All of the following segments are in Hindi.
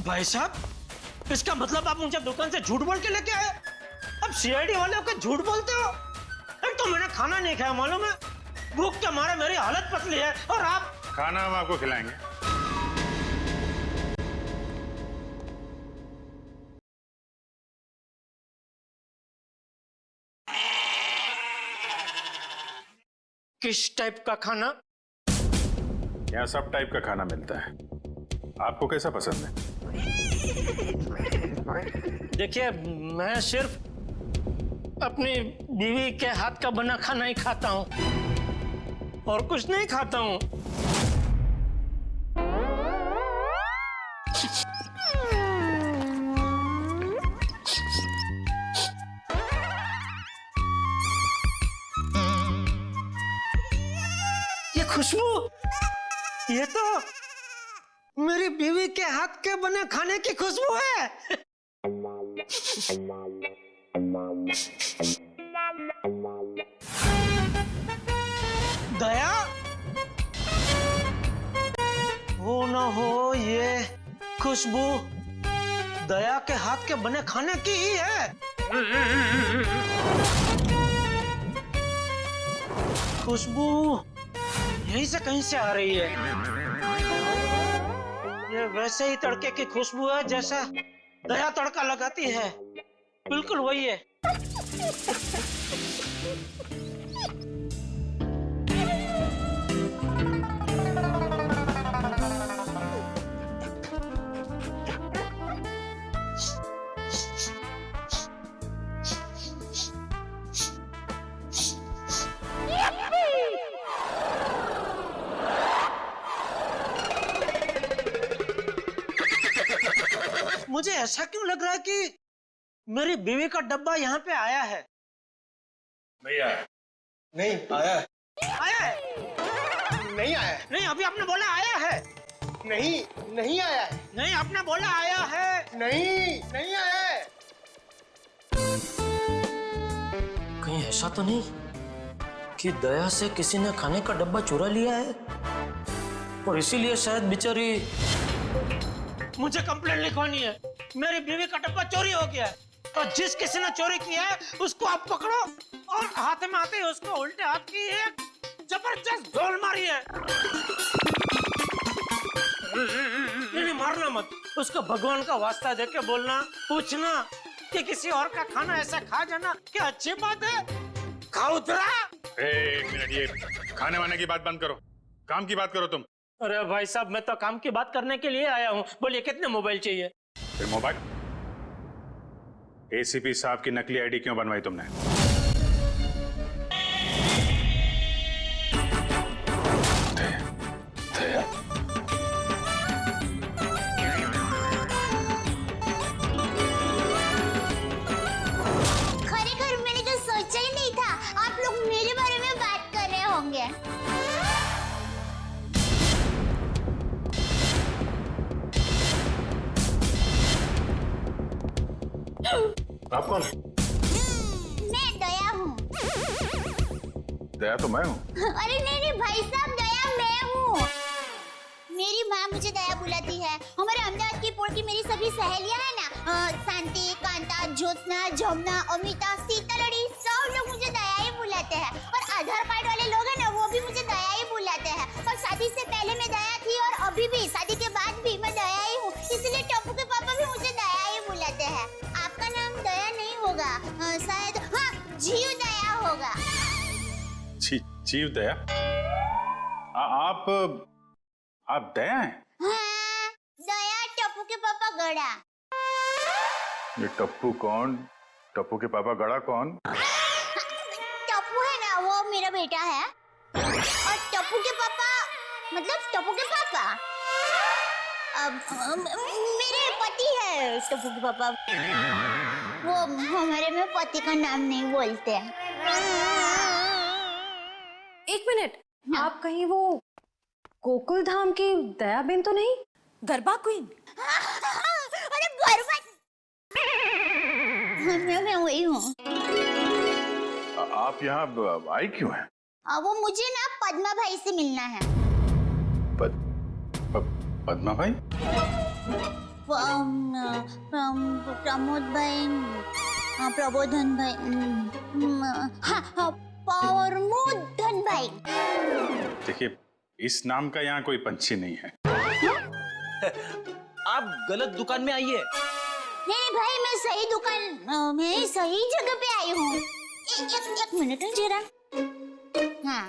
भाई साहब, इसका मतलब आप मुझे दुकान से झूठ बोल के लेके आए? अब सीआईडी वाले होकर झूठ बोलते हो? एक तो मैंने खाना नहीं खाया, मालूम है? भूख के मारे मेरी हालत पतली है, और आप? खाना हम आपको खिलाएंगे। किस टाइप का खाना? यहाँ सब टाइप का खाना मिलता है, आपको कैसा पसंद है? देखिए, मैं सिर्फ अपनी बीवी के हाथ का बना खाना ही खाता हूँ, और कुछ नहीं खाता हूँ। ये खुशबू, ये तो मेरी बीवी के हाथ के बने खाने की खुशबू है। दया, हो ना हो ये खुशबू दया के हाथ के बने खाने की ही है। खुशबू यहीं से कहीं से आ रही है। ये वैसे ही तड़के की खुशबू है जैसा दया तड़का लगाती है, बिल्कुल वही है। मुझे ऐसा क्यों लग रहा है कि मेरी बीवी का डब्बा यहाँ पे आया है? नहीं आया। नहीं आया है। आया है? नहीं आया है। नहीं, अभी आपने बोला आया है। नहीं, नहीं आया है। नहीं, आपने बोला आया है। नहीं, नहीं आया है। कहीं ऐसा तो नहीं कि दया से किसी ने खाने का डब्बा चुरा लिया है, और इसीलिए शायद बेचारी मुझे कंप्लेंट लिखवानी है। मेरी बीवी का डब्बा चोरी हो गया है, और जिस किसी ने चोरी किया है उसको आप पकड़ो, और हाथ में आते ही उसको उल्टे हाथ की एक जबरदस्त ढोल मारी है। नहीं, मारना मत, उसको भगवान का वास्ता देके बोलना, पूछना कि किसी और का खाना ऐसा खा जाना क्या अच्छी बात है? खाउदरा। एक मिनट, ये खाने वाने की बात बंद करो, काम की बात करो तुम। अरे भाई साहब, मैं तो काम की बात करने के लिए आया हूँ। बोलिए, कितने मोबाइल चाहिए? फिर मोबाइल? एसीपी साहब की नकली आईडी क्यों बनवाई तुमने? खरेखर मैंने तो सोचा ही नहीं था आप लोग मेरे बारे में बात कर रहे होंगे। आप कौन है? मैं दया हूँ। दया तो मैं हूँ। अरे नहीं भाई साहब, दया मैं हूँ। मेरी माँ मुझे दया बुलाती है। हमारे अहमदाबाद की पोर की मेरी सभी सहेलियाँ हैं ना, शांति, कांता, ज्योत्सना, जमुना, अमिता, सीतालड़ी, सब लोग मुझे दया ही बुलाते हैं। और आधार कार्ड वाले लोग हैं ना, वो भी मुझे दया ही बुलाते हैं। और शादी से पहले मैं दया थी, और अभी भी शादी के बाद भी मैं दया ही हूँ। इसलिए टप्पू के पापा भी मुझे दया ही बुलाते हैं। आपका नाम दया नहीं होगा, शायद हाँ, जीव दया होगा। जीव दया? आप दया हैं? हाँ, दया टप्पू के पापा गड़ा। ये टप्पू कौन? टप्पू के पापा गड़ा कौन? टप्पू है ना, वो मेरा बेटा है, और टप्पू के पापा मतलब टप्पू के पापा मेरे पति है। टप्पू के पापा वो हमारे में पति का नाम नहीं बोलते। एक मिनट, आप कहीं वो गोकुल धाम की दयाबेन तो नहीं? गरबा क्वीन? अरे गरबा, मैं वही हूँ। आप यहाँ आई क्यों हैं? वो मुझे ना पद्मा भाई से मिलना है। पद्मा भाई? प्रमोद भाई, प्रबोधन भाई, हाँ प्रमोदन भाई। देखिए, इस नाम का यहाँ कोई पंछी नहीं है। आप गलत दुकान में आइए। नहीं भाई, मैं सही दुकान, मैं सही जगह पे आई हूँ। एक मिनट है जरा। हाँ,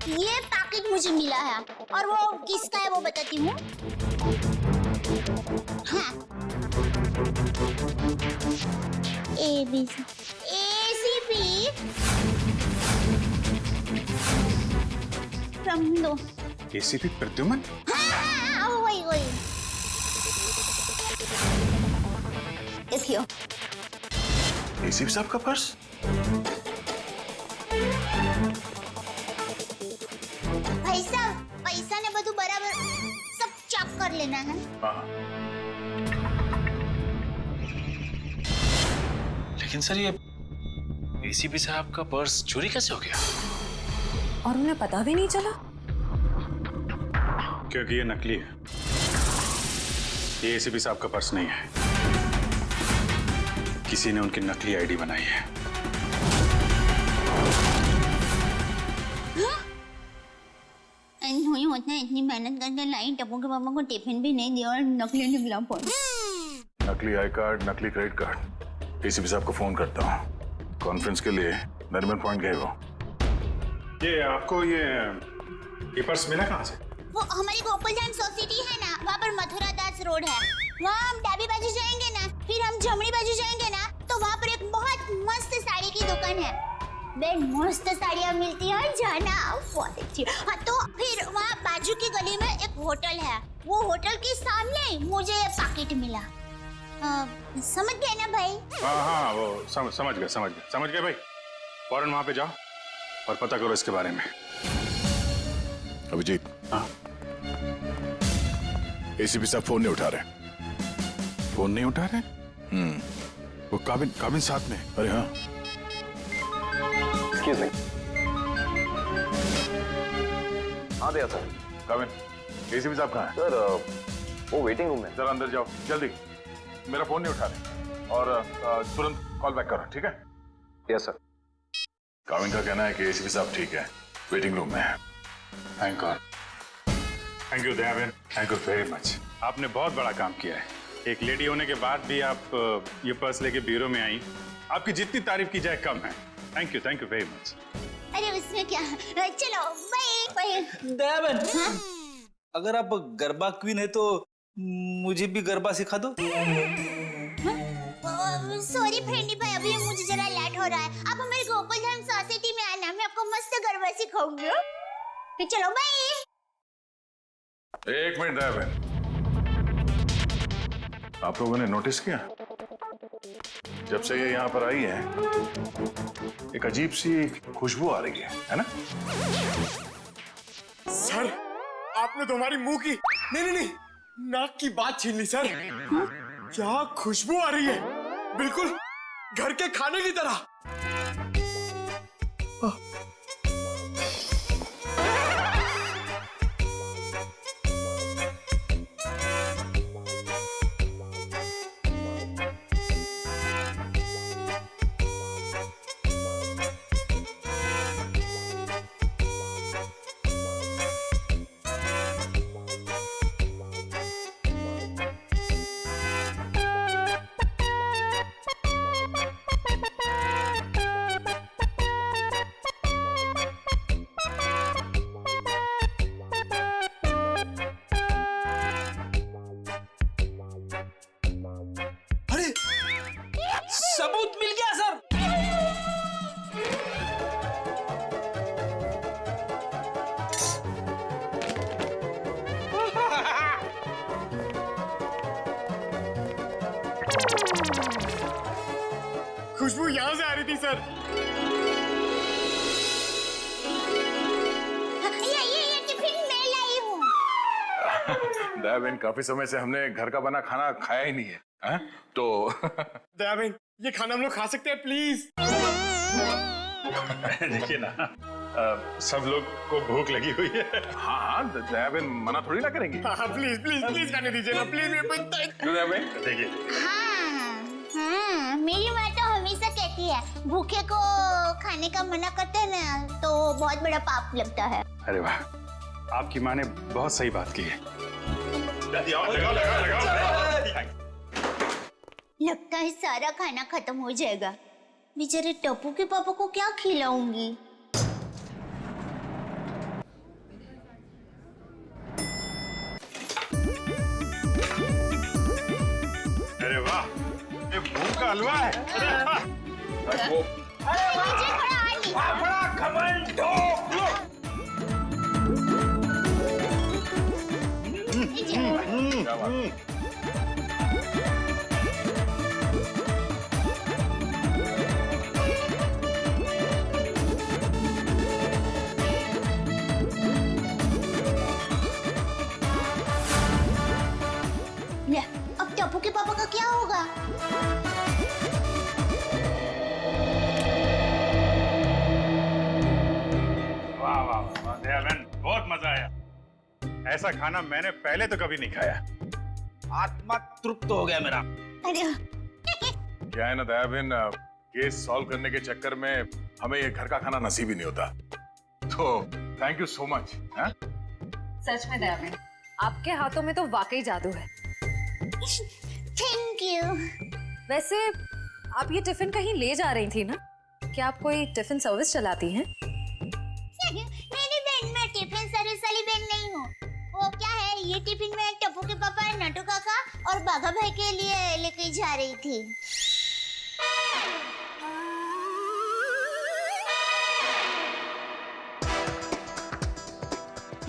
ये पैकेट मुझे मिला है और वो किसका है वो बताती हूँ। हाँ, ACP प्रमोद। ACP प्रद्युमन? हाँ, वही। देखियो। ACP साहब का पर्स? भाई साहब, पैसा ने બધું बराबर सब चेक कर लेना है। हाँ। लेकिन सर, ये ACP साहब का पर्स चोरी कैसे हो गया? और उन्हें पता भी नहीं चला? क्योंकि ये नकली है। ये ACP साहब का पर्स नहीं है। किसी ने उनकी नकली आईडी बनाई है। हुई होता है, इतनी मेहनत करके लाई, टप्पू के पापा को टिफिन भी नहीं दिया और नकली निकला फोन। नकली आई कार्ड, नकली क्रेडिट कार्ड। ACP साहब को फोन करता हूँ। कॉन्फ्रेंस के लिए नरीमन पॉइंट गए वो। ये आपको ये पर्स मिला कहाँ से? वो हमारी गोकुलधाम सोसाइटी है ना, वहाँ पर मथुरा दास रोड है। वहाँ हम डाबी बाजू जाएंगे ना, फिर हम जमनी बाजू जाएंगे ना, तो वहाँ पर एक बहुत मस्त साड़ी की दुकान है। बे मस्त साड़ियाँ मिलती है, जाना बहुत अच्छी। हाँ, तो फिर वहाँ बाजू की गली में एक होटल है। वो होटल के सामने मुझे पैकेट मिला। समझ गए ना भाई? हाँ, वो समझ गए भाई। फौरन वहाँ पे जाओ और पता करो इसके बारे में। अभिजीत। हाँ। ACP साहब फोन नहीं उठा रहे। फोन नहीं उठा रहे? वो काबिन साथ में। अरे हाँ। Excuse me. हाँ दिया सर। काबिन, ACP साहब कहाँ है? सर वो वेटिंग रूम में। जरा अंदर जाओ जल्दी। मेरा फोन नहीं उठा रहे और तुरंत कॉल बैक करो, ठीक है? Yes sir. काबिन का कहना है कि ACP साहब ठीक है, वेटिंग रूम में है। Thank God. Thank you Dayaben, thank you very much. आपने बहुत बड़ा काम किया है। एक लेडी होने के बाद भी आप ये पर्स लेके ब्यूरो में आई। आपकी जितनी तारीफ की जाए कम है। Thank you very much. अरे उसमें क्या, चलो बाय। दयाबेन, अगर आप गरबा क्वीन है तो मुझे भी गरबा सिखा दो। सॉरी फ्रेंडी भाई, अभी मुझे जरा लेट हो रहा है। आप हमारे गोकुलधाम सोसाइटी में आना, मैं आपको मस्त गरबा सिखाऊंगी। तो चलो बाय। एक मिनट दयाबेन, आप लोगों ने नोटिस किया, जब से ये यहाँ पर आई है एक अजीब सी खुशबू आ रही है ना? सर, आपने तो हमारी मुंह की नहीं नाक की बात छीन ली सर। क्या खुशबू आ रही है, बिल्कुल घर के खाने की तरह। सबूत मिल गया सर। खुशबू यहाँ से आ रही थी सर। ये टिफिन मैं लाई हूँ। दयाबेन, काफी समय से हमने घर का बना खाना खाया ही नहीं है, हाँ? तो दयाबेन, ये खाना हम लोग खा सकते हैं प्लीज? देखिए ना, सब लोग को भूख लगी हुई है। हाँ हाँ, दया बहन मना थोड़ी ना करेंगी। हाँ प्लीज प्लीज प्लीज खाने दीजिए ना प्लीज। दया बहन देखिए, हाँ, मेरी माँ तो हमेशा कहती है भूखे को खाने का मना करते हैं ना तो बहुत बड़ा पाप लगता है। अरे वाह, आपकी माँ ने बहुत सही बात की है। लगता है सारा खाना खत्म हो जाएगा। बेचारे टप्पू के पापा को क्या खिलाऊंगी? अरे वाह, ये मूंग का हलवा है। मुझे थोड़ा और लीजिए। क्या बात है? ले, अब टप्पू के पापा का क्या होगा? वाह वाह वाह, दया बहन बहुत मजा आया। ऐसा खाना मैंने पहले तो कभी नहीं खाया। आत्मा तृप्त हो गया मेरा। अरे क्या है ना दया बहन, केस सॉल्व करने के चक्कर में हमें ये घर का खाना नसीब ही नहीं होता। तो थैंक यू सो मच। सच में दया बहन, आपके हाथों में तो वाकई जादू है। Thank you. वैसे आप ये टिफिन कहीं ले जा रही थी ना? क्या आप कोई टिफिन सर्विस चलाती हैं? मेरी बहन, मैं टिफिन सर्विस वाली बहन नहीं हूँ। वो क्या है, ये टिफिन में टप्पू के पापा, नटू काका और बाघा भाई के लिए लेके जा रही थी।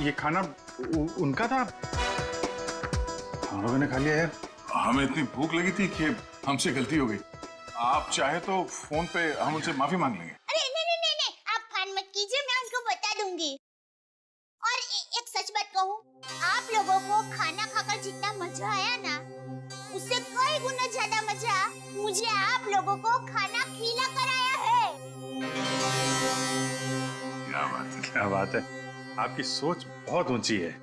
ये खाना उनका था? हम लोगों ने खा लिया यार। हमें इतनी भूख लगी थी कि हमसे गलती हो गई। आप चाहे तो फोन पे हम उनसे माफी मांग लेंगे। अरे नहीं, आप फान मत कीजिए, मैं उनको बता दूंगी। और एक सच बात कहूँ, आप लोगों को खाना खाकर जितना मजा आया ना, उससे कई गुना ज्यादा मजा मुझे आप लोगों को खाना खिला कर आया है। क्या बात है, क्या बात है। आपकी सोच बहुत ऊंची है।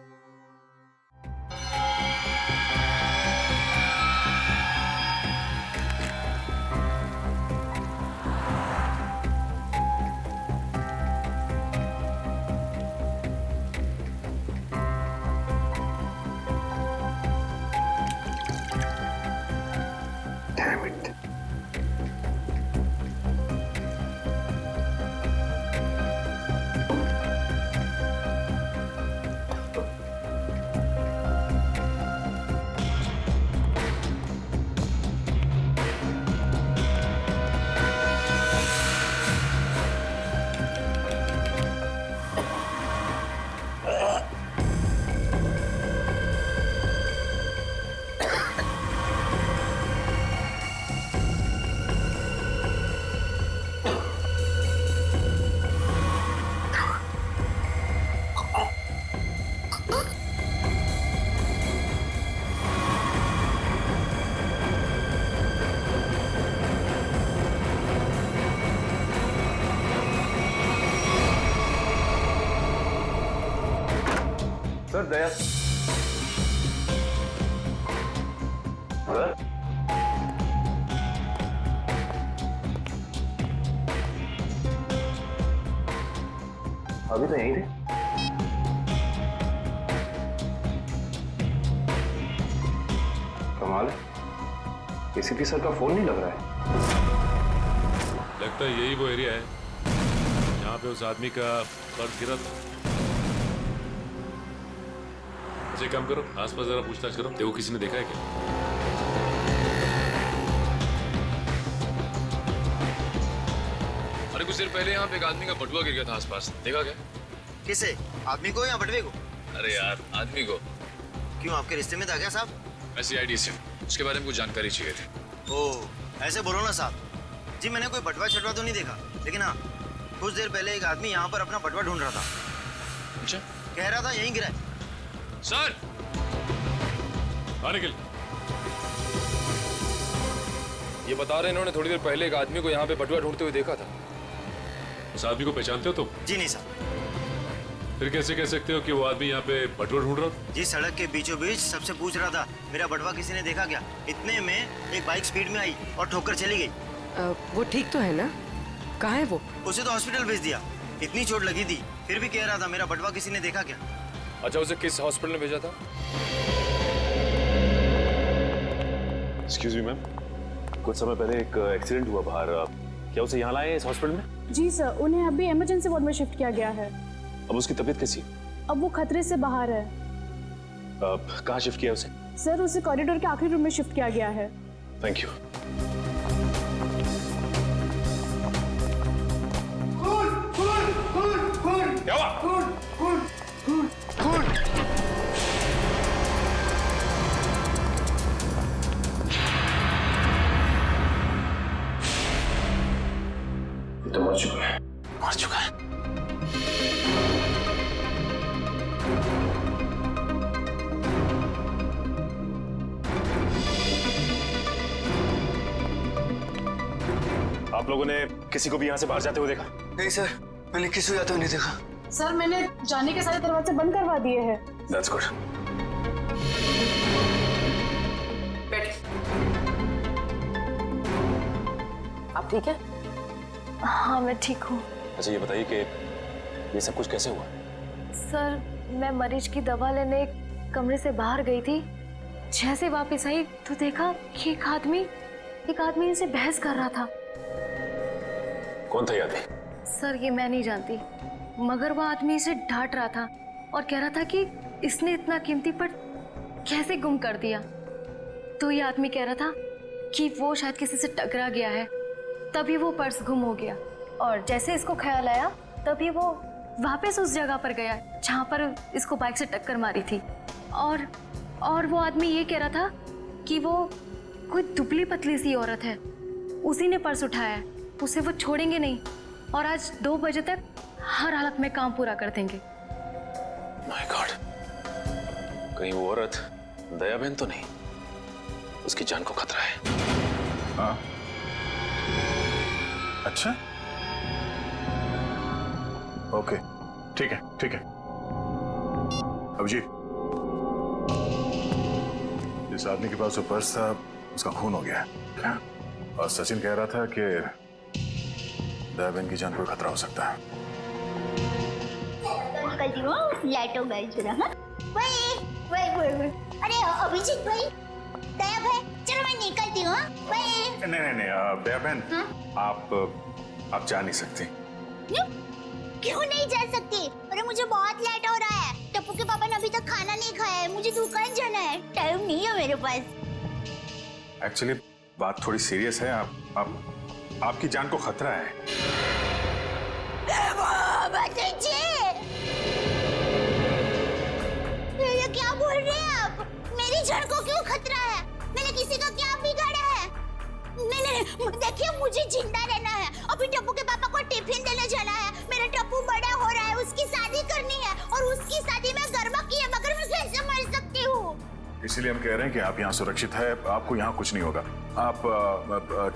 सर दया सर, अभी तो यहीं थे। कमाल है, एसीपी सर का फोन नहीं लग रहा है। लगता है यही वो एरिया है जहाँ पे उस आदमी का पर्स गिरा था। अच्छा काम करो, आसपास जरा पूछताछ करो, देखो किसी ने देखा है क्या। अरे कुछ देर पहले यहाँ पे एक आदमी का बटुआ गिर गया था आसपास, देखा क्या? किसे? आदमी को या बटवे को? अरे यार आदमी को। क्यों, आपके रिश्ते में था क्या साहब? मैं CID से हूँ, उसके बारे में कुछ जानकारी चाहिए थी। ओह ऐसे बोलो ना साहब जी, मैंने कोई बटवा छटवा तो नहीं देखा, लेकिन हाँ कुछ देर पहले एक आदमी यहाँ पर अपना बटवा ढूंढ रहा था। अच्छा, कह रहा था यहीं गिरा है। सर निकल। ये बता रहे इन्होंने थोड़ी देर पहले एक आदमी को यहाँ पे बटुआ ढूंढते हुए देखा था। उस आदमी को पहचानते हो तुम? जी नहीं साहब। फिर कैसे कह सकते हो कि वो आदमी यहाँ पे बटुआ ढूंढ रहा था? जी सड़क के बीचों बीच सबसे पूछ रहा था मेरा बटवा किसी ने देखा क्या। इतने में एक बाइक स्पीड में आई और ठोकर चली गई। वो ठीक तो है ना? कहाँ है वो? उसे तो हॉस्पिटल भेज दिया, इतनी चोट लगी थी फिर भी कह रहा था मेरा बटवा किसी ने देखा क्या। अच्छा, उसे किस हॉस्पिटल में भेजा था? एक्सक्यूज मी मैम, कुछ समय पहले एक एक्सीडेंट हुआ बाहर, क्या उसे यहाँ लाए इस हॉस्पिटल में? जी सर, उन्हें अभी इमरजेंसी वार्ड में शिफ्ट किया गया है। अब उसकी तबीयत कैसी है? अब वो खतरे से बाहर है। कहाँ शिफ्ट किया उसे? सर, उसे कॉरिडोर के आखिरी रूम में शिफ्ट किया गया है। Thank you. क्या हुआ? ये तो मर चुका है। मर चुका है। आप लोगों ने किसी को भी यहाँ से बाहर जाते हुए देखा? नहीं सर, मैंने किसी को जाते हुए नहीं देखा। सर, मैंने जाने के सारे दरवाजे बंद करवा दिए हैं। That's good. आप ठीक है? हाँ, मैं ठीक हूँ। अच्छा, ये बताइए कि ये सब कुछ कैसे हुआ? सर, मैं मरीज की दवा लेने कमरे से बाहर गई थी। जैसे वापस आई तो देखा कि एक आदमी इनसे बहस कर रहा था। कौन था ये आदमी? सर, ये मैं नहीं जानती, मगर वो आदमी इसे डांट रहा था और कह रहा था कि इसने इतना कीमती पर्स कैसे गुम कर दिया। तो ये आदमी कह रहा था कि वो शायद किसी से टकरा गया है, तभी वो पर्स गुम हो गया। और जैसे इसको ख्याल आया तभी वो वापस उस जगह पर गया जहाँ पर इसको बाइक से टक्कर मारी थी। और वो आदमी ये कह रहा था कि वो कोई दुबली पतली सी औरत है, उसी ने पर्स उठाया है, उसे वो छोड़ेंगे नहीं और आज 2 बजे तक हर हालत में काम पूरा कर देंगे। माय गॉड, कहीं वो औरत दया बहन तो नहीं? उसकी जान को खतरा है। हाँ, अच्छा, ओके, ठीक है, ठीक है। अभिजीत, जिस आदमी के पास वो पर्स था उसका खून हो गया है क्या? और सचिन कह रहा था कि दया बहन की जान को खतरा हो सकता है। निकलती हूँ, लेट हो गई जरा। हाँ, वही। अरे अभिजीत भाई, दया भाई, चलो मैं निकलती हूँ। नहीं, दया बहन, आप जा नहीं सकती। क्यों नहीं जा सकती? अरे मुझे बहुत लेट हो रहा है। टप्पू के पापा ने अभी तक खाना नहीं खाया है, मुझे दुकान जाना है, टाइम नहीं है मेरे पास। एक्चुअली बात थोड़ी सीरियस है। आपकी जान को खतरा है। ये क्या बोल रहे हैं आप? मेरी जान को क्यों खतरा है? मैंने किसी का क्या बिगाड़ा है? नहीं, देखिए, मुझे जिंदा रहना है। अभी टप्पू के पापा को टिफिन देने जाना है। मेरा टप्पू बड़ा हो रहा है, उसकी शादी करनी है और उसकी शादी में गरबा की है, मगर मैं कैसे मर सकती हूँ? इसीलिए हम कह रहे हैं कि आप यहाँ सुरक्षित है, आपको यहाँ कुछ नहीं होगा। आप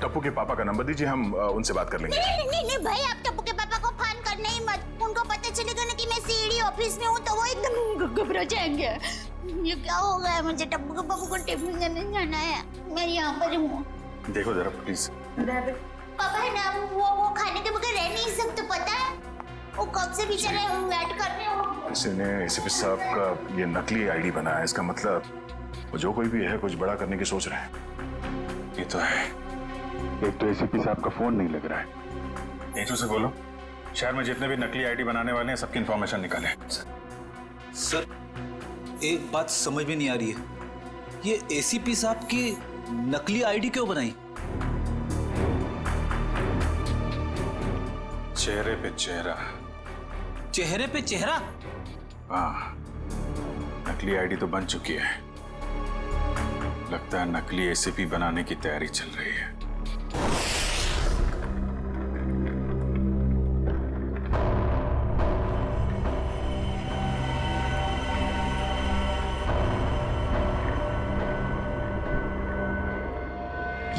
टप्पू के पापा का नंबर दीजिए, हम उनसे बात कर लेंगे। नहीं भाई, आप टप्पू के पापा को फोन करने ही मत। उनको पता चलेगा ना कि मैं सीडी ऑफिस में हूँ तो वो एकदम घबरा जाएंगे। ये क्या हो गया? मुझे टप्पू के पापा को टिफिन देने जाना है, मैं यहाँ पर हूँ। देखो जरा प्लीज। पापा है ना, वो खाने के बगैर रह नहीं सकते, पता है? वो कब से बेचारे वेट कर रहे हो। किसी ने एसीपी साहब का ये नकली आईडी बनाया, इसका मतलब वो जो कोई भी है कुछ बड़ा करने की सोच रहे हैं। ये तो है। एक तो एसीपी साहब का फोन नहीं लग रहा है। एचओ से बोलो शहर में जितने भी नकली आईडी बनाने वाले हैं सबकी इंफॉर्मेशन निकालें। सर, एक बात समझ में नहीं आ रही है, ये एसीपी साहब की नकली आईडी क्यों बनाई? चेहरे पे चेहरा। चेहरे पे चेहरा? हाँ, नकली आईडी तो बन चुकी है। लगता है नकली एसीपी बनाने की तैयारी चल रही है।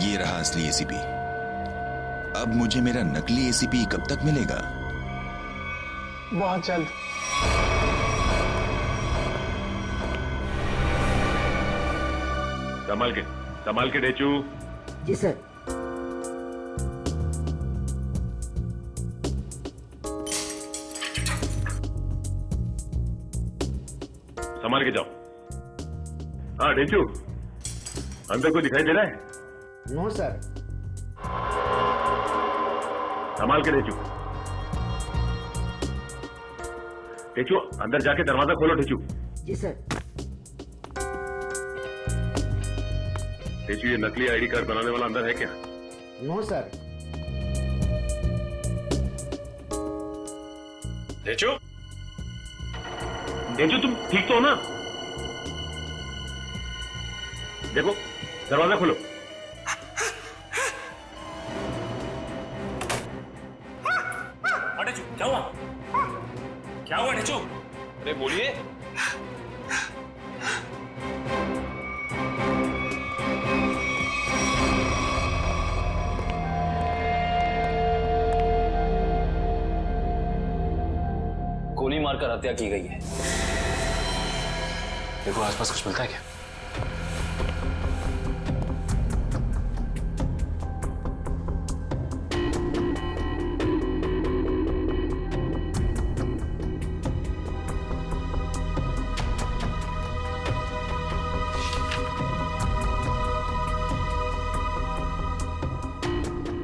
ये रहा असली एसीपी। अब मुझे मेरा नकली एसीपी कब तक मिलेगा? बहुत जल्द। संभाल के डेचू। जी सर। संभाल के जाओ। हाँ डेचू, अंदर कोई दिखाई दे रहा है? No sir. संभाल के डेचू। डेचू अंदर जाके दरवाजा खोलो डेचू। जी सर। डेचू ये नकली आईडी कार्ड बनाने वाला अंदर है क्या? No sir. डेचू, डेचू तुम ठीक तो हो ना? देखो दरवाजा खोलो। डेचू क्या हुआ? क्या हुआ डेचू? अरे बोलिए। गोली मारकर हत्या की गई है। देखो आसपास कुछ मिलता है क्या?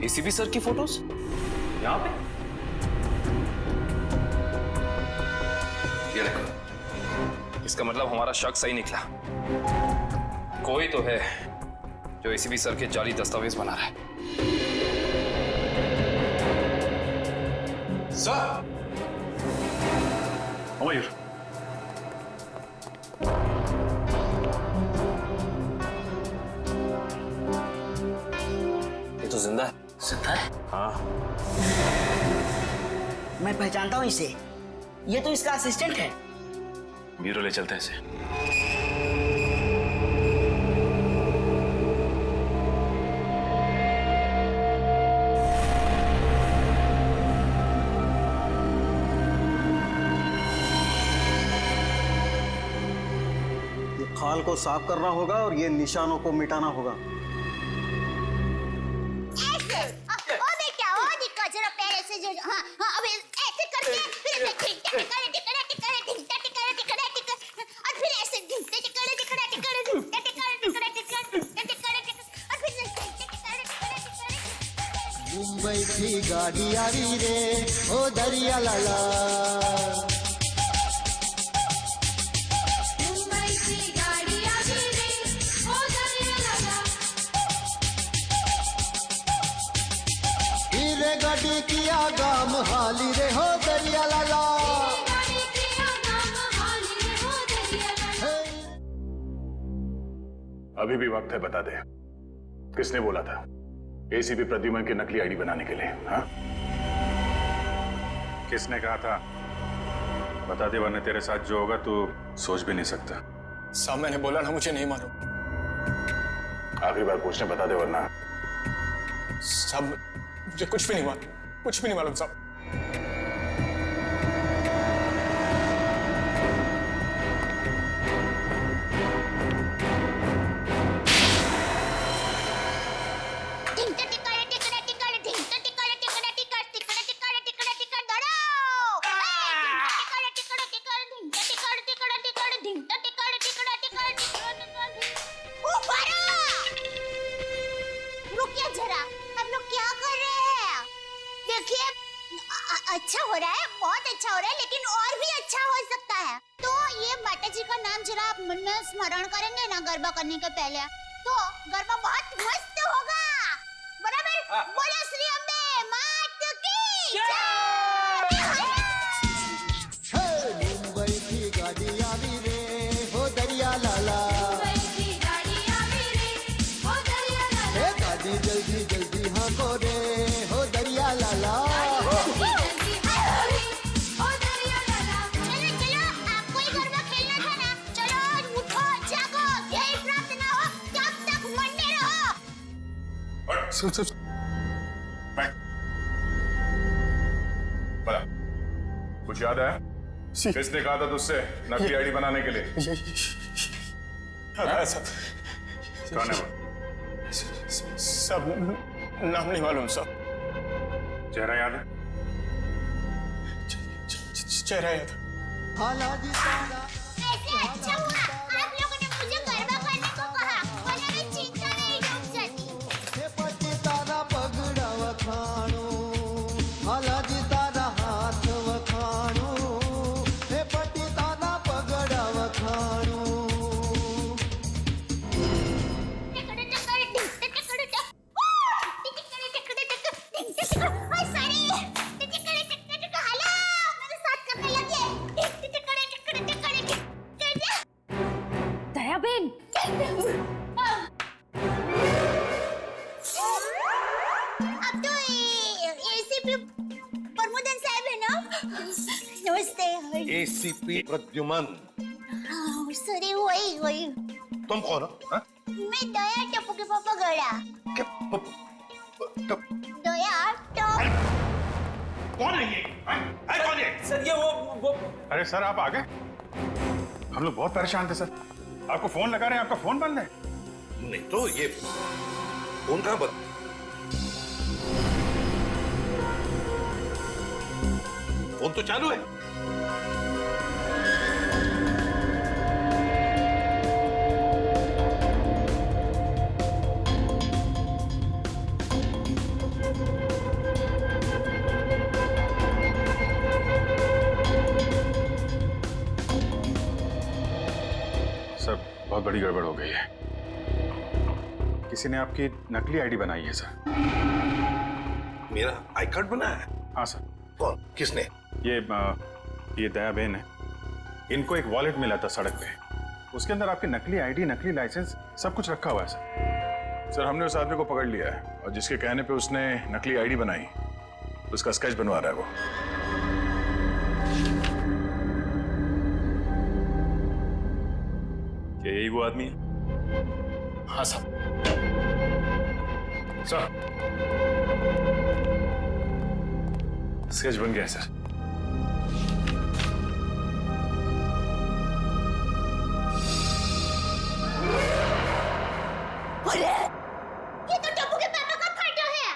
एसीपी सर की फोटोज यहां पे? ये देखो, इसका मतलब हमारा शक सही निकला। कोई तो है जो एसीपी सर के जाली दस्तावेज बना रहा है। सर, मयूर, ये तो जिंदा है। जिंदा है? हाँ। मैं पहचानता हूँ इसे। ये तो इसका असिस्टेंट है। ब्यूरो ले चलते हैं इसे। ये खाल को साफ करना होगा और ये निशानों को मिटाना होगा। मुंबई की गाड़ी आ रही रे ओ दरिया लाला। मुंबई की गाड़ी आ रही रे ओ दरिया लाला। हीरे गाड़ी किया गाम हाली रे हो दरिया लाला। अभी भी वक्त है, बता दे किसने बोला था एसीपी प्रद्युमन की नकली आईडी बनाने के लिए? हाँ, किसने कहा था? बता दे वरना तेरे साथ जो होगा तू सोच भी नहीं सकता। साहब मैंने बोला ना, मुझे नहीं मालूम। आखिरी बार पूछने, बता दे वरना। साहब मुझे कुछ भी नहीं मालूम, कुछ भी नहीं मालूम साहब। अच्छा हो रहा है, बहुत अच्छा हो रहा है, लेकिन और भी अच्छा हो सकता है। तो ये माता जी का नाम जरा आप मन में स्मरण करेंगे ना गरबा करने के पहले, तो गरबा बहुत मस्त होगा। बराबर? बोलो श्री अम्बे मात की जय। मुंबई की गाड़ी आवी रे हो दरिया लाला। मुंबई की गाड़ी आवी रे हो दरिया लाला। गाड़ी जल्दी जल्दी हाँ को रे हो दरिया लाला। बड़ा कुछ याद याद है? किसने कहा था तुझसे नकली आईडी बनाने के लिए? कौन है वो? सब नाम नहीं मालूम सब। चेहरा याद है? चेहरा याद है। ऐसे अच्छा हुआ आप लोगों ने मुझे गरबा करने को कहा, वरना मैं चिंता में ही डूब जाती। हे पटी तारा पगड़ा वखाणो, हालाजी तारा हाथ वखाणो, हे पटी तारा पगड़ा वखाणो। दयाबेन, अब तो एसीपी प्रमोदन साहब है ना? नमस्ते। एसीपी प्रद्युमन। सॉरी, वही। तुम कौन हो? हाँ? मैं दया टप्पू के पापा गड़ा। दया टप। कौन है ये? कौन है? सर ये वो अरे सर आप आ गए? हम लोग बहुत परेशान थे सर। आपको फोन लगा रहे हैं, आपका फोन बंद है। नहीं तो ये फोन कहाँ बंद? फोन तो चालू है। सर बहुत बड़ी गड़बड़ हो गई है। किसी ने आपकी नकली आईडी बनाई है सर। मेरा आई कार्ड बना है? हाँ सर। कौन? किसने? ये दया बहन है। इनको एक वॉलेट मिला था सड़क पे, उसके अंदर आपकी नकली आईडी, नकली लाइसेंस सब कुछ रखा हुआ है सर। हमने उस आदमी को पकड़ लिया है और जिसके कहने पे उसने नकली आईडी बनाई उसका स्केच बनवा रहा है वो। क्या यही वो आदमी है? हाँ सर। सर स्केच बन गया है सर। अरे ये तो टप्पू के पापा का फोटो है।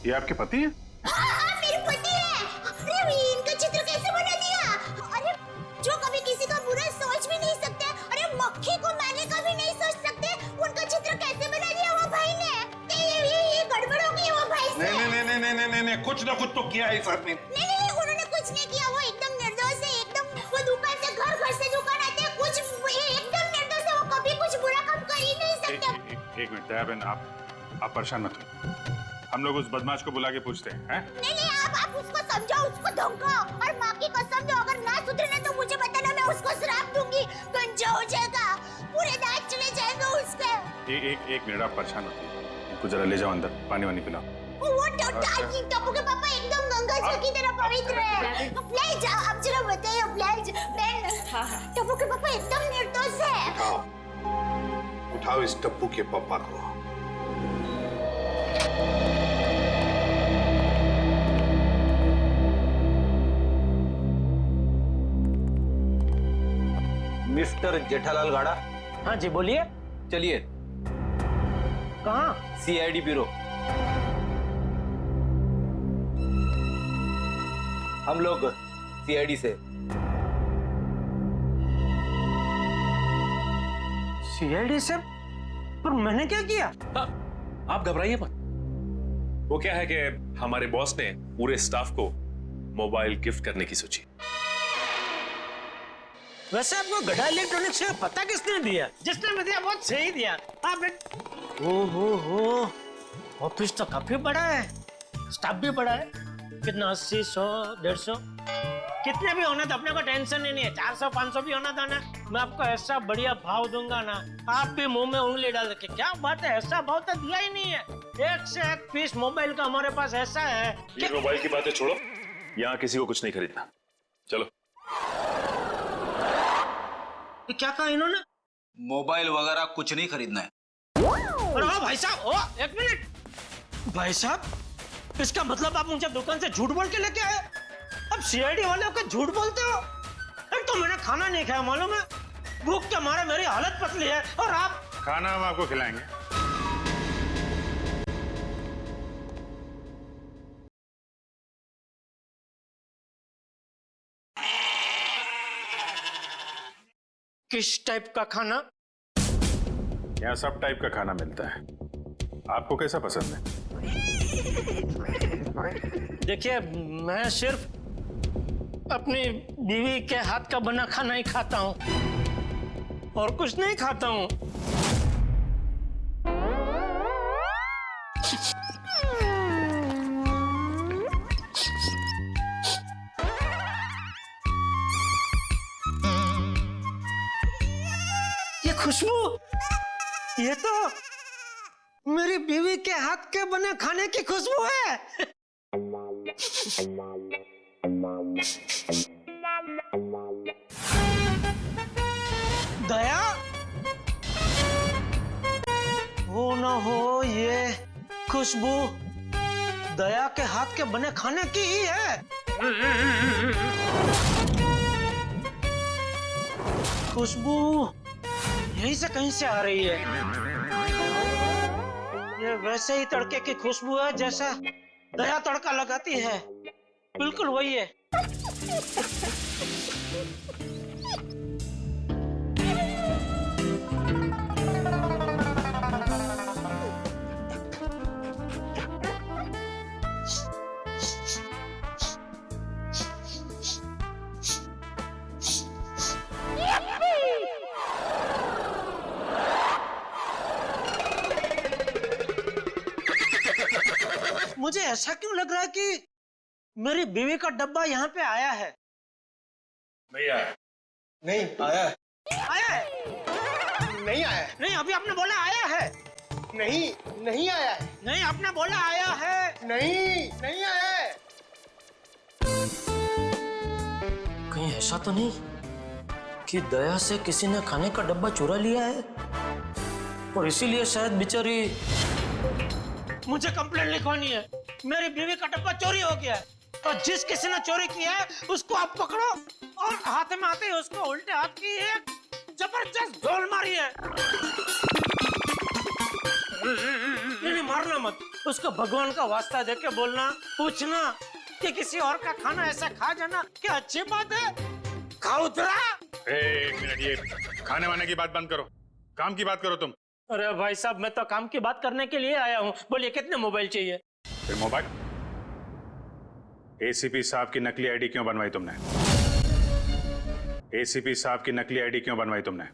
ये आपके पति है? हाँ, मेरे पति है। अरे इनका चित्र कैसे बना दिया? अरे जो कभी किसी का बुरा सोच भी नहीं सकते, अरे मक्खी को मारने का भी नहीं सोच सकते, उनका चित्र कैसे बना दिया वो भाई ने? ये गड़बड़ हो गई वो भाई से। नहीं, कुछ ना कुछ तो किया है इस आदमी ने। नहीं, उन्होंने कुछ नहीं किया। वो एकदम निर्दोष है, एकदम। वो दुकान से घर से दुकान आते हैं, कुछ एकदम निर्दोष है। वो कभी कुछ बुरा काम कर ही नहीं सकते। एक मिनट दया बहन, आप परेशान मत हो। हम लोग उस बदमाश को बुला के पूछते हैं। नहीं, आप उसको समझाओ, उसको धमकाओ और माँ की कसम दो, अगर ना सुधरे तो मुझे बताना, मैं उसको श्राप दूंगी। गंजा हो जाएगा, पूरे दांत चले जाएंगे उसके। एक मिनट आप परेशान मत होइए। इनको जरा ले जाओ अंदर, पानी वानी पिलाओ। वो टप्पू के पापा एकदम गंगा जी की तरह पवित्र है। प्लीज आप जरा बताइए प्लीज। टप्पू के पापा एकदम निर्दोष है। उठाओ इस टप्पू के पापा को। मिस्टर जेठालाल गाड़ा। हाँ जी बोलिए। चलिए। कहाँ? CID bureau. हम लोग सीआईडी से। सीआईडी से? पर मैंने क्या किया? आप घबराइए मत। वो क्या है कि हमारे बॉस ने पूरे स्टाफ को मोबाइल गिफ्ट करने की सोची। वैसे आपको गढ़ा इलेक्ट्रॉनिक्स का पता किसने दिया? जिसने दिया बहुत सही दिया। आप ओहो, ऑफिस तो काफी बड़ा है, स्टाफ भी बड़ा है। कितना 80, 100, 150 कितने भी होना तो अपने को टेंशन ही नहीं है। 400, 500 भी होना था ना, मैं आपको ऐसा बढ़िया भाव दूंगा ना, आप भी मुंह में उंगली डाल के। क्या बात है, ऐसा भाव तो दिया ही नहीं है। एक से एक पीस मोबाइल का हमारे पास ऐसा है। ये मोबाइल की बातें छोड़ो, यहाँ किसी को कुछ नहीं खरीदना। चलो। क्या कहा इन्होंने? मोबाइल वगैरह कुछ नहीं खरीदना है। भाई साहब, एक मिनट। भाई साहब, इसका मतलब आप मुझे दुकान से झूठ बोल के लेके आए? अब सीआईडी वाले होकर झूठ बोलते हो? एक तो मैंने खाना नहीं खाया, मालूम है? भूख के मारे मेरी हालत पतली है, और आप? खाना हम आपको खिलाएंगे। किस टाइप का खाना? यहाँ सब टाइप का खाना मिलता है, आपको कैसा पसंद है? देखिए, मैं सिर्फ अपनी बीवी के हाथ का बना खाना ही खाता हूँ, और कुछ नहीं खाता हूँ। ये खुशबू, ये तो मेरी बीवी के हाथ के बने खाने की खुशबू है। दया, हो ना हो ये खुशबू दया के हाथ के बने खाने की ही है। खुशबू यहीं से कहीं से आ रही है। ये वैसे ही तड़के की खुशबू है जैसा दया तड़का लगाती है, बिल्कुल वही है। मुझे ऐसा क्यों लग रहा है कि मेरी बीवी का डब्बा यहाँ पे आया है? नहीं आया। नहीं आया है। आया है? नहीं आया है। नहीं, अभी आपने बोला आया है। नहीं, नहीं आया है। नहीं, आपने बोला आया है। नहीं, नहीं आया है। कहीं ऐसा तो नहीं कि दया से किसी ने खाने का डब्बा चुरा लिया है, और इसीलिए शायद बेचारी मुझे कंप्लेंट लिखवानी है। मेरी बीवी का डब्बा चोरी हो गया है, और जिस किसी ने चोरी किया है उसको आप पकड़ो, और हाथ में आते ही उसको उल्टे हाथ की एक जबरदस्त ढोल मारी है। नहीं, मारना मत, उसको भगवान का वास्ता देके बोलना, पूछना कि किसी और का खाना ऐसा खा जाना क्या अच्छी बात है? खाउतरा। एक मिनट, ये खाने वाने की बात बंद करो, काम की बात करो तुम। अरे भाई साहब, मैं तो काम की बात करने के लिए आया हूँ। बोलिए, कितने मोबाइल चाहिए? फिर मोबाइल? एसीपी साहब की नकली आईडी क्यों बनवाई तुमने? एसीपी साहब की नकली आईडी क्यों बनवाई तुमने?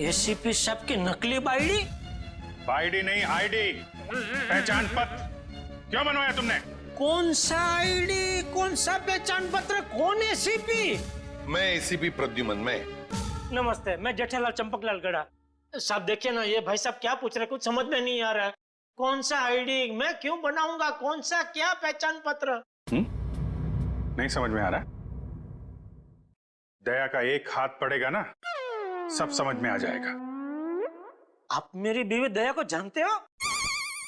एसीपी साहब की नकली आईडी? आईडी नहीं, आईडी, पहचान पत्र क्यों बनवाया तुमने? कौन सा आईडी, कौन सा पहचान पत्र, कौन एसीपी? मैं एसीपी प्रद्युमन। मैं नमस्ते, मैं जेठालाल चंपकलाल गड़ा। साहब देखिए ना, ये भाई साहब क्या पूछ रहे, कुछ समझ में नहीं आ रहा है। कौन सा आईडी मैं क्यों बनाऊंगा, कौन सा क्या पहचान पत्र? नहीं समझ में आ रहा? दया का एक हाथ पड़ेगा ना, सब समझ में आ जाएगा। आप मेरी बीवी दया को जानते हो?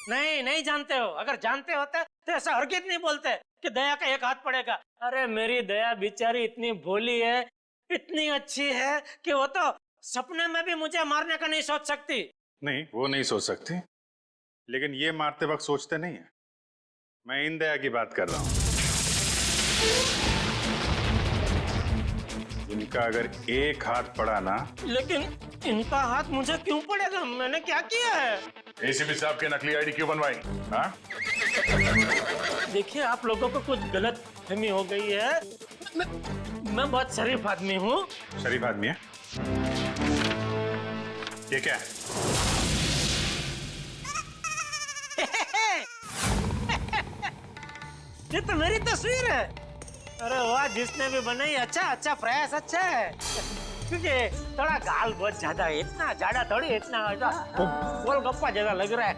नहीं, नहीं जानते हो। अगर जानते होते तो ऐसा हरगिज़ नहीं बोलते कि दया का एक हाथ पड़ेगा। अरे मेरी दया बेचारी इतनी भोली है, इतनी अच्छी है कि वो तो सपने में भी मुझे मारने का नहीं सोच सकती। नहीं, वो नहीं सोच सकती, लेकिन ये मारते वक्त सोचते नहीं है। मैं इन दया की बात कर रहा हूं। इनका अगर एक हाथ पड़ा ना। लेकिन इनका हाथ मुझे क्यों पड़ेगा? मैंने क्या किया है? एसीपी साहब की नकली आईडी क्यों बनवाई? हाँ? देखिए, आप लोगों को कुछ गलत फहमी हो गई है। मैं बहुत शरीफ आदमी हूँ। शरीफ आदमी है? ये क्या है? ये तो मेरी तस्वीर है। अरे वाह, जिसने भी बनाई अच्छा प्रयास अच्छा है। क्योंकि थोड़ा गाल बहुत ज्यादा है, इतना ज्यादा थोड़ी, इतना गोलगप्पा जैसा लग रहा है।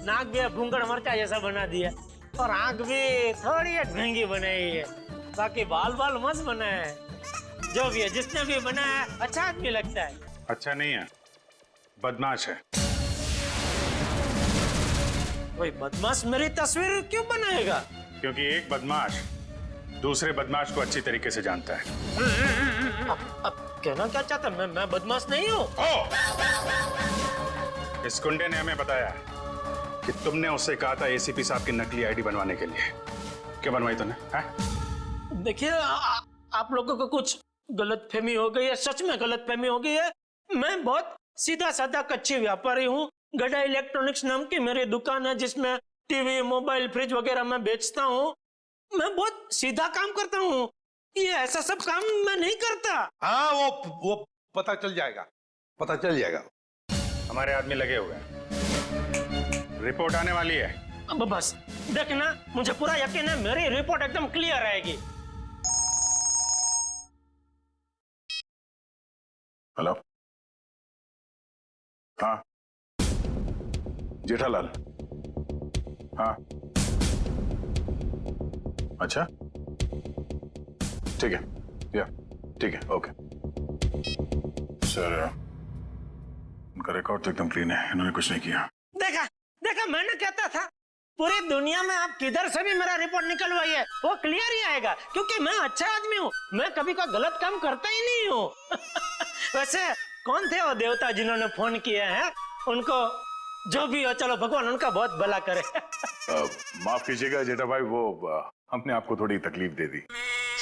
नाक भी भूंगड़ मरचा जैसा बना दिया, और आंख भी थोड़ी ढंगी बनाई है। बाकी बाल मस्त बना है। जो भी है, जिसने भी बनाया अच्छा आदमी लगता है। अच्छा नहीं है, बदमाश है। कोई बदमाश मेरी तस्वीर क्यों बनाएगा? क्योंकि एक बदमाश दूसरे बदमाश को अच्छी तरीके से जानता है। अब कहना क्या चाहता? मैं बदमाश नहीं हूँ। इस गुंडे ने हमें बताया कि तुमने उससे कहा था एसीपी साहब की नकली आईडी बनवाने के लिए। क्या बनवाई तूने? देखिए, आप लोगों को कुछ गलतफहमी हो गई है, सच में गलतफहमी हो गई है। मैं बहुत सीधा साधा कच्ची व्यापारी हूँ। गड़ा इलेक्ट्रॉनिक्स नाम की मेरी दुकान है जिसमें टीवी, मोबाइल, फ्रिज वगैरह मैं बेचता हूँ। मैं बहुत सीधा काम करता हूँ, ये ऐसा सब काम मैं नहीं करता। हाँ, वो पता चल जाएगा, पता चल जाएगा। हमारे आदमी लगे हुए हैं, रिपोर्ट आने वाली है। अब बस देखना, मुझे पूरा यकीन है मेरी रिपोर्ट एकदम क्लियर आएगी। हेलो, हाँ जेठालाल, हाँ अच्छा ठीक है, या ठीक है, ओके सर। उनका रिकॉर्ड तो एकदम क्लीन है, इन्होंने कुछ नहीं किया। देखा देखा, मैंने कहता था पूरी दुनिया में आप किधर से भी मेरा रिपोर्ट निकलवाइए वो क्लियर ही आएगा, क्योंकि मैं अच्छा आदमी हूँ, मैं कभी कोई गलत काम करता ही नहीं हूँ। वैसे कौन थे वो देवता जिन्होंने फोन किया है? उनको जो भी हो, चलो भगवान उनका बहुत भला करे। माफ कीजिएगा जेठा भाई, वो हमने आपको थोड़ी तकलीफ दे दी।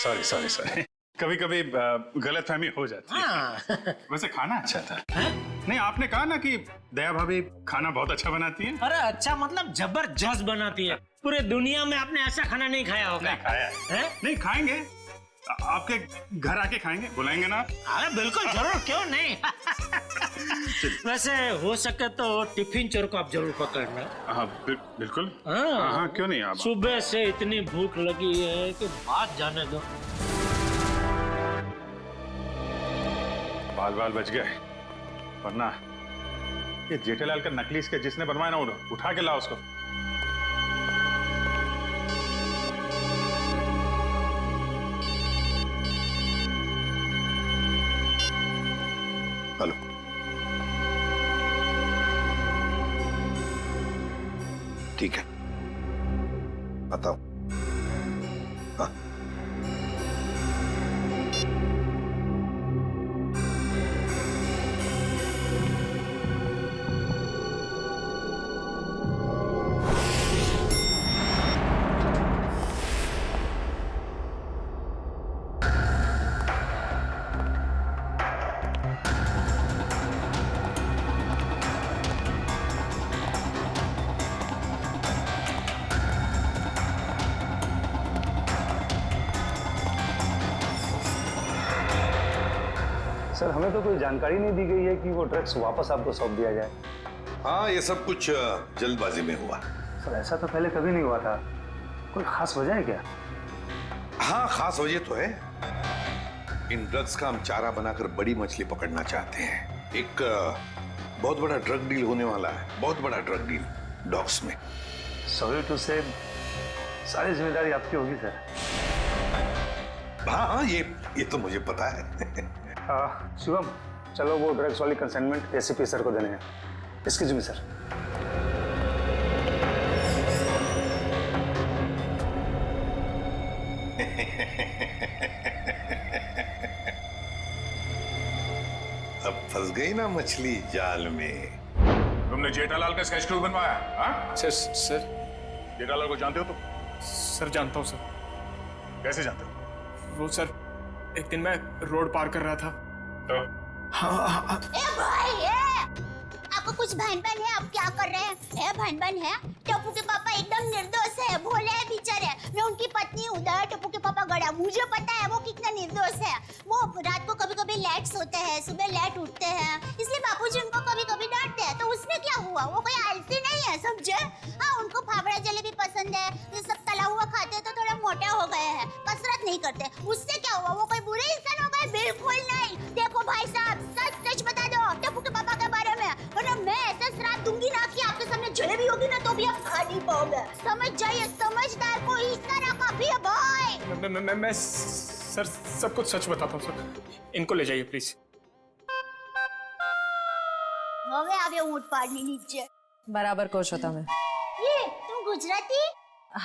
सॉरी सॉरी सॉरी, कभी कभी गलतफहमी हो जाती है। वैसे खाना अच्छा था। नहीं, आपने कहा ना कि दया भाभी खाना बहुत अच्छा बनाती है। अरे अच्छा मतलब जबरदस्त बनाती है। पूरे दुनिया में आपने ऐसा खाना नहीं खाया होगा। नहीं खाया है? नहीं खाएंगे, आपके घर आके खाएंगे, बुलाएंगे ना? अरे बिल्कुल जरूर, क्यों नहीं। वैसे हो सके तो टिफिन चोर को आप जरूर पकड़ना। हाँ बिल्कुल। हाँ क्यों नहीं। आप सुबह से इतनी भूख लगी है कि बात जाने दो। बाल बाल बच गए, वरना ये जेठालाल का नकली इसके जिसने बनवाया ना, उठा के ला उसको। हेलो, ठीक है, बताओ। हाँ, सर, हमें तो कोई जानकारी नहीं दी गई है कि वो ड्रग्स वापस आपको सौंप दिया जाए। हाँ, ये सब कुछ जल्दबाजी में हुआ। सर, ऐसा तो पहले कभी नहीं हुआ था। कोई खास वजह है क्या? हाँ, खास वजह तो है। इन ड्रग्स का हम चारा बनाकर बड़ी मछली पकड़ना चाहते हैं। एक बहुत बड़ा ड्रग डील होने वाला है, बहुत बड़ा ड्रग डील डॉग्स में। सॉरी टू से, सारी जिम्मेदारी आपकी होगी सर। हाँ, ये तो मुझे पता है। शिवम, चलो वो ड्रग्स वाली कंसाइनमेंट एसीपी सर को देने हैं। Excuse me sir. अब फंस गई ना मछली जाल में। तुमने जेठालाल का स्केच क्रू बनवाया? हाँ सर जेठालाल को जानते हो तुम? सर जानता हूँ सर। कैसे जानते हो? वो सर, एक दिन मैं रोड पार कर रहा था तो हाँ। ए भाई, आपको कुछ भन-भन है? आप क्या कर रहे हैं? ए भन-भन है? टप्पू के पापा एकदम निर्दोष है, भोले है बेचारे। मैं उनकी पत्नी हूँ, टप्पू के पापा गड़ा। मुझे पता है वो कितना निर्दोष है। वो रात को कभी-कभी लेट सोते हैं, सुबह लेट उठते हैं, इसलिए बापूजी उनको कभी-कभी डांटते हैं। तो उसमें क्या हुआ? वो कोई आलसी नहीं है, समझे? हाँ, उनको फाफड़ा जलेबी पसंद है, ये सब तला हुआ खाते तो थोड़ा मोटा हो गए हैं, कसरत नहीं करते। उससे क्या हुआ? वो कोई बुरे इंसान हो गए? बिल्कुल नहीं। देखो भाई साहब, सच बता दो टप्पू के पापा के बारे में, वरना मैं ऐसा श्राप दूंगी ना कि आपके सामने जलेबी होगी ना तो भी आप खा नहीं पाओगे। समझ जाइए, समझदार को इस तरह का भी है भाई। मैं सर सब कुछ सच बताता हूँ सर। इनको ले जाइए प्लीज। હવે આવ્યો ઊંટ પાડની નીચે। બરાબર કહો છો તમે। ये ગુજરાતી?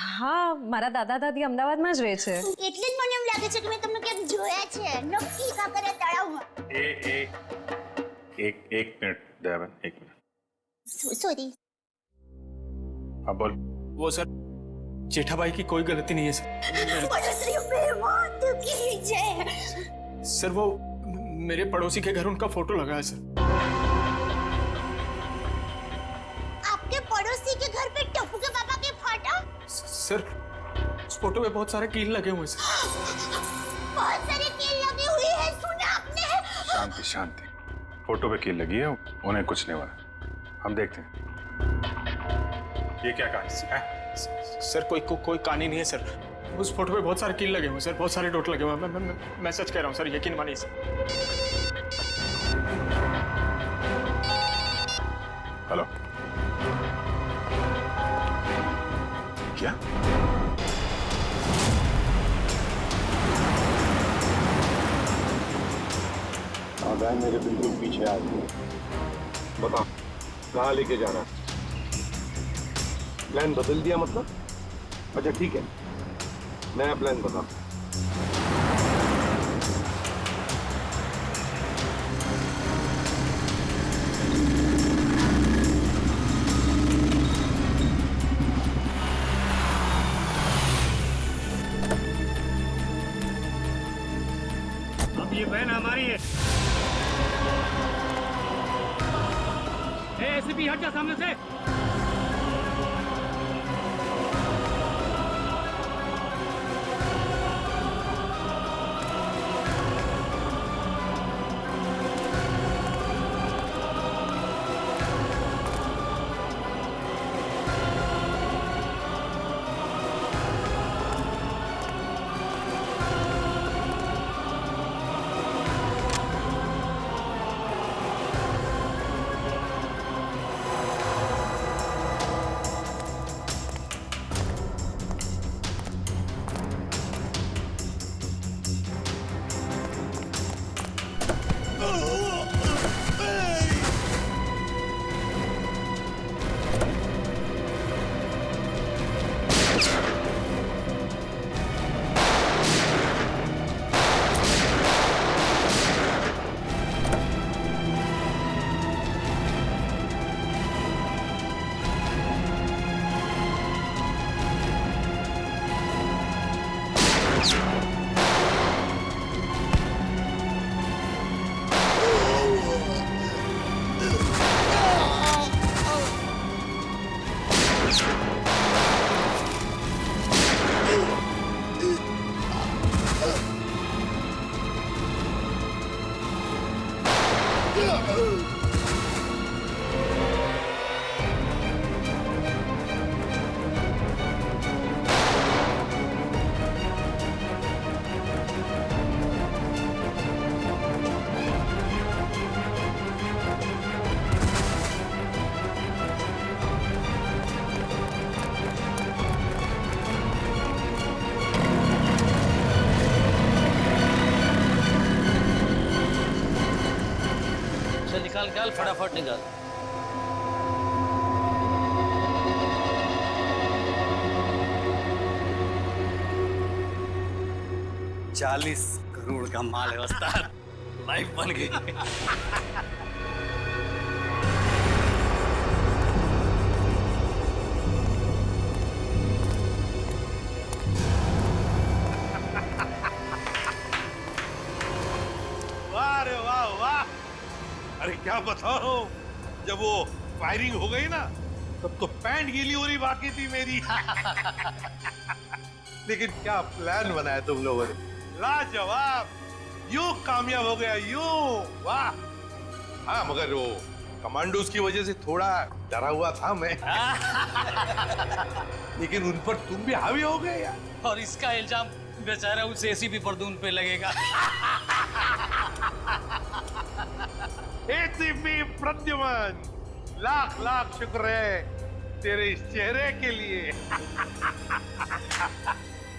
હા, મારા દાદા દાદી અમદાવાદમાં જ રહે છે. એટલે જ મને એમ લાગે છે કે મેં તમને ક્યાંક જોયા છે. નક્કી કાંકરિયા તળાવમાં. एक मिनट दयाबेन, एक मिनट. सॉरी. हाँ बोल. वो सर जेठा भाई की कोई गलती नहीं है सर. सर वो मेरे पड़ोसी के घर उनका फोटो लगा है सर. आपके पड़ोसी के घर पे टप्पू के पापा के फोटो? सर उस फोटो में बहुत सारे कील लगे हुए हैं सर. बहुत सारे कील लगे हुए हैं, सुना आपने? शांति शांति. फोटो पे कील लगी है, उन्हें कुछ नहीं हुआ. हम देखते हैं. ये क्या कहानी है? सर कोई कहानी नहीं है सर. उस फोटो पे बहुत सारे कील लगे हुए हैं सर, बहुत सारे डॉट लगे हुए हैं. मैं सच कह रहा हूँ सर, यकीन मानिए सर. हेलो. क्या? वैन मेरे बिल्कुल पीछे आ गई. बता कहाँ लेके जाना? प्लान बदल दिया मतलब? अच्छा ठीक है, नया प्लान बता. अब ये वैन हमारी है. एसीपी हट जा सामने से. निकाल फटाफट निकाल. $40 करोड़ का माल है उस्ताद. लाइफ बन गई. वाह रे वाह वाह. अरे क्या बताओ, जब वो फायरिंग हो गई ना तब तो पैंट गीली हो रही बाकी थी मेरी. लेकिन क्या प्लान बनाया तुम लोगों ने, लाजवाब. यूं कामयाब हो गया यूं. वाह. हाँ मगर वो कमांडोज की वजह से थोड़ा डरा हुआ था मैं. लेकिन उन पर तुम भी हावी हो गए यार. और इसका इल्जाम बेचारा उस एसीपी परदून पे लगेगा. एसीपी प्रद्युमन, लाख लाख शुक्र है तेरे इस चेहरे के लिए.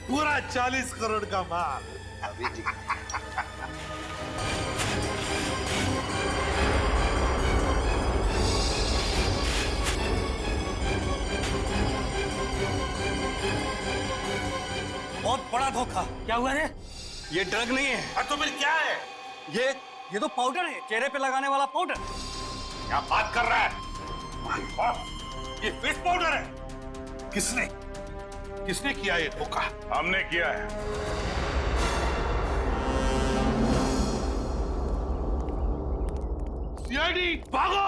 पूरा 40 करोड़ का माल. अभी ठीक. बहुत बड़ा धोखा। क्या हुआ रे? ये ड्रग नहीं है। तो फिर क्या है? ये तो पाउडर है, चेहरे पे लगाने वाला पाउडर। क्या बात कर रहा है? माय गॉड, ये फिश पाउडर है। किसने किया ये धोखा? हमने किया है। सीआईडी भागो!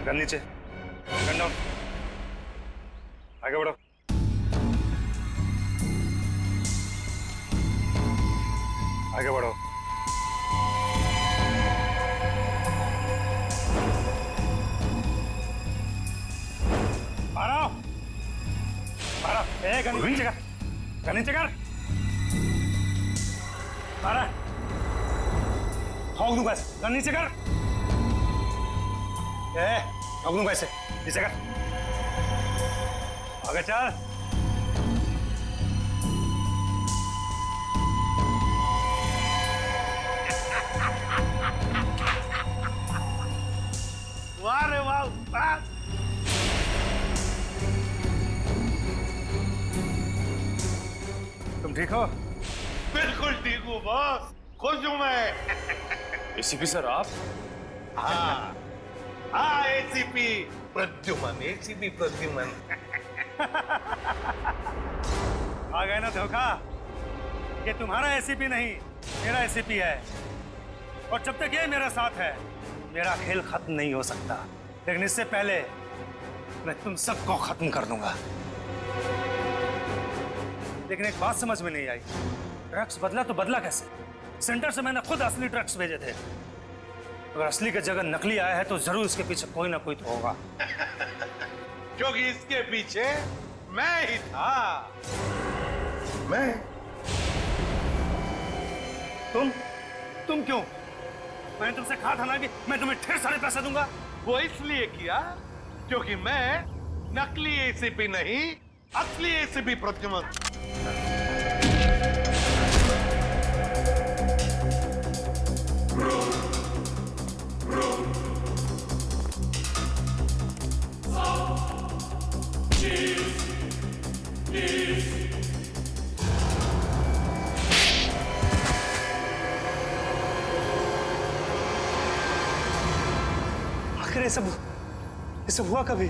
गन नीचे, गन डाउन, आगे बढ़ो। आगे बढ़ो। मारो, मारो, गन नीचे कर, गन नीचे कर, मारा, ठोक दूंगा, गन नीचे कर, ठोक दूंगा ऐसे, नीचे कर, आगे चल। वाह रे वाह, वाह। तुम ठीक हो? बिल्कुल ठीक हूँ बॉस, खुश हूँ मैं। एसीपी सर आप? हाँ हाँ, एसीपी प्रद्युमन, एसीपी प्रद्युमन। आ गए ना धोखा। ये तुम्हारा एसीपी नहीं, मेरा एसीपी है, और जब तक ये मेरा साथ है मेरा खेल खत्म नहीं हो सकता। लेकिन इससे पहले मैं तुम सबको खत्म कर दूंगा। लेकिन एक बात समझ में नहीं आई, ड्रग्स बदला तो बदला कैसे? सेंटर से मैंने खुद असली ड्रग्स भेजे थे। अगर असली की जगह नकली आया है तो जरूर इसके पीछे कोई ना कोई तो होगा। क्योंकि इसके पीछे मैं ही था। मैं? तुम क्यों? मैंने तुमसे कहा था ना कि मैं तुम्हें ढेर सारे पैसे दूंगा। वो इसलिए किया क्योंकि मैं नकली एसीपी नहीं, असली एसीपी प्रद्युमन। आखिर ये सब हुआ कभी?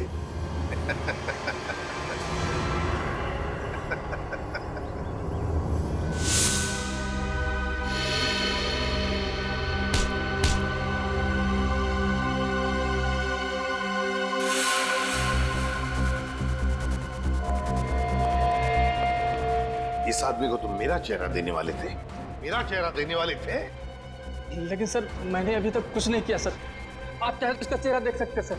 इस आदमी को तुम मेरा चेहरा देने वाले थे? मेरा चेहरा देने वाले थे? लेकिन सर मैंने अभी तक कुछ नहीं किया सर। आप चाहे तो इसका चेहरा देख सकते हैं सर।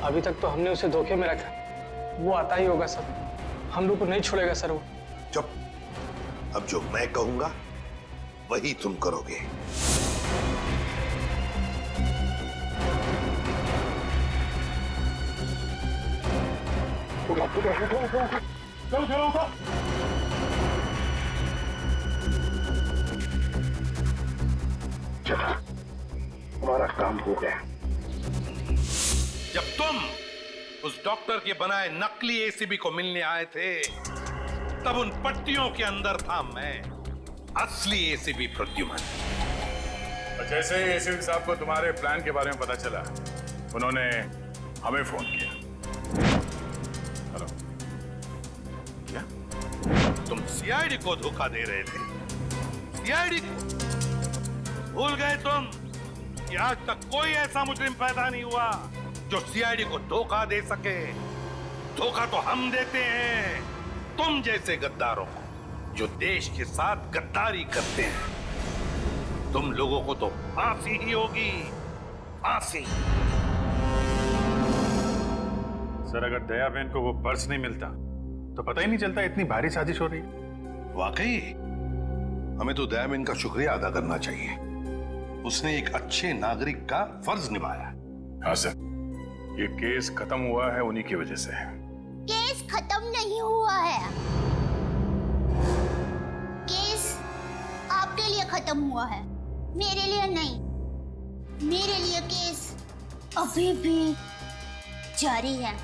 अभी तक तो हमने उसे धोखे में रखा, वो आता ही होगा सर, हम लोग को नहीं छोड़ेगा सर वो। चुप। अब जो मैं कहूंगा वही तुम करोगे। चलो, हमारा काम हो गया। जब तुम उस डॉक्टर के बनाए नकली एसीबी को मिलने आए थे, तब उन पट्टियों के अंदर था मैं, असली एसीबी प्रद्युमन। और जैसे ही एसीपी साहब को तुम्हारे प्लान के बारे में पता चला, उन्होंने हमें फोन किया। हेलो, क्या तुम सीआईडी को धोखा दे रहे थे? सीआईडी को भूल गए तुम कि आज तक कोई ऐसा मुजरिम पैदा नहीं हुआ जो सीआईडी को धोखा दे सके। धोखा तो हम देते हैं तुम जैसे गद्दारों को, जो देश के साथ गद्दारी करते हैं। तुम लोगों को तो फांसी ही होगी, फांसी। सर, अगर दया बहन को वो पर्स नहीं मिलता तो पता ही नहीं चलता इतनी भारी साजिश हो रही है। वाकई हमें तो दया बहन का शुक्रिया अदा करना चाहिए। उसने एक अच्छे नागरिक का फर्ज निभाया। हाँ सर, ये केस खत्म हुआ है उन्हीं की वजह से। केस खत्म नहीं हुआ है, केस आपके लिए खत्म हुआ है, मेरे लिए नहीं। मेरे लिए केस अभी भी जारी है।